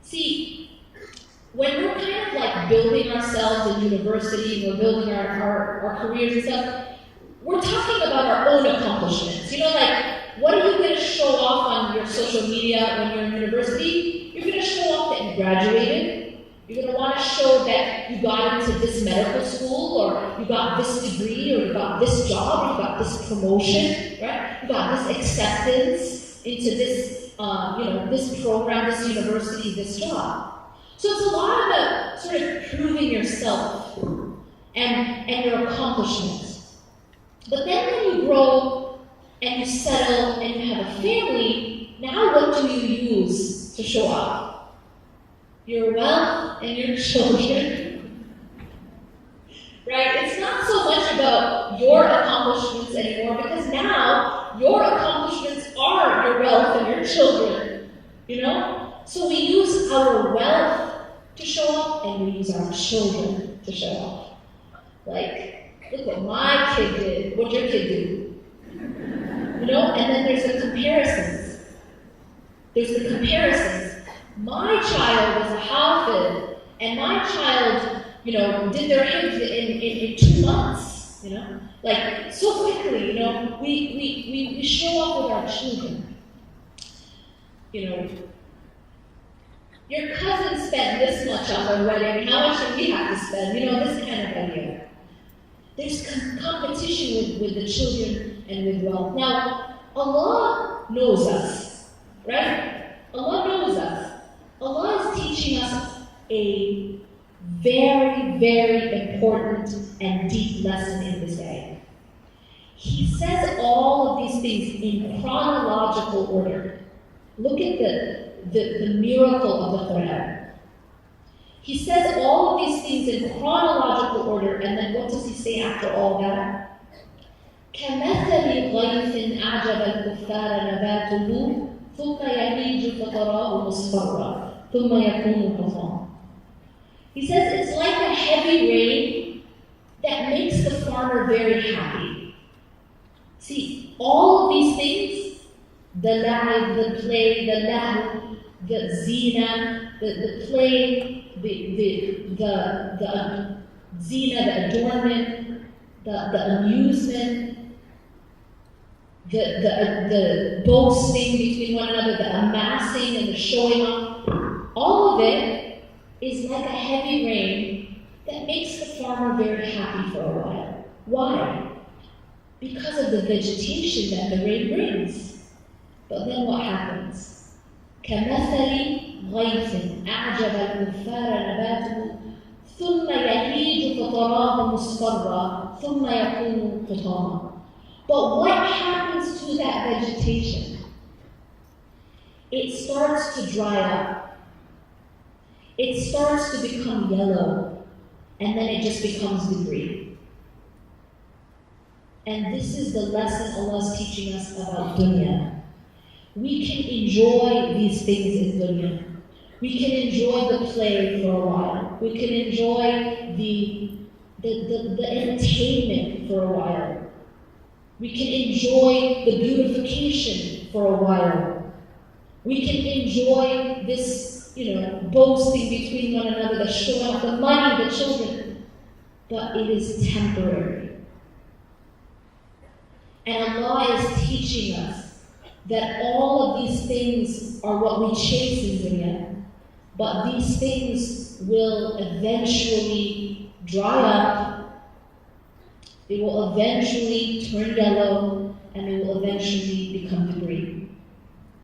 See, when we're kind of like building ourselves in university, we're building our careers and stuff, we're talking about our own accomplishments. You know, like, what are you going to show off on your social media when you're in university? You're going to show off that you graduated. You're going to want to show that you got into this medical school, or you got this degree, or you got this job, or you got this promotion, right? You got this acceptance into this, this program, this university, this job. So it's a lot about sort of proving yourself and your accomplishments. But then when you grow and you settle and you have a family, now what do you use to show off? Your wealth and your children. Right? It's not so much about your accomplishments anymore, because now your accomplishments are your wealth and your children. You know? So we use our wealth to show off, and we use our children to show off. Like, look what my kid did. What'd your kid do? You know? And then there's the comparisons. My child was a hafid, and my child, did their hifz in 2 months, Like, so quickly, we show off with our children. Your cousin spent this much on their wedding, how much do we have to spend? This kind of idea. There's competition with the children and with wealth. Now, Allah knows us, right? Allah knows us. Allah is teaching us a very, very important and deep lesson in this ayah. He says all of these things in chronological order. Look at the miracle of the Quran. He says all of these things in chronological order, and then what does he say after all that? كَمَثَلِ غَيْثٍ أَعْجَبَ الْكُفَّارَ نَبَاتُهُ ثُمَّ يَهِيجُ فَتَرَاهُ مُصْفَرًّا ثُمَّ يَكُونُ حُطَامًا. He says it's like a heavy rain that makes the farmer very happy. See, all of these things, the la'ib, the play, the lahu, the zina, the play, the zina, the adornment, the amusement, the boasting between one another, the amassing and the showing off, all of it is like a heavy rain that makes the farmer very happy for a while. Why? Because of the vegetation that the rain brings. But then what happens? كَمَثَلِ غَيْثٍ أَعْجَبَ الْكُفَّارَ نَبَاتُهُ ثُمَّ يَهِيجُ فَتَرَاهُ مُصْفَرًّا ثُمَّ يَكُونُ حُطَامًا. But what happens to that vegetation? It starts to dry up. It starts to become yellow, and then it just becomes debris. And this is the lesson Allah is teaching us about Duniya. We can enjoy these things in Duniya. We can enjoy the play for a while. We can enjoy the entertainment for a while. We can enjoy the beautification for a while. We can enjoy this, boasting between one another, the showing off, the money, the children. But it is temporary. And Allah is teaching us that all of these things are what we chase in dunya. But these things will eventually dry up. They will eventually turn yellow, and they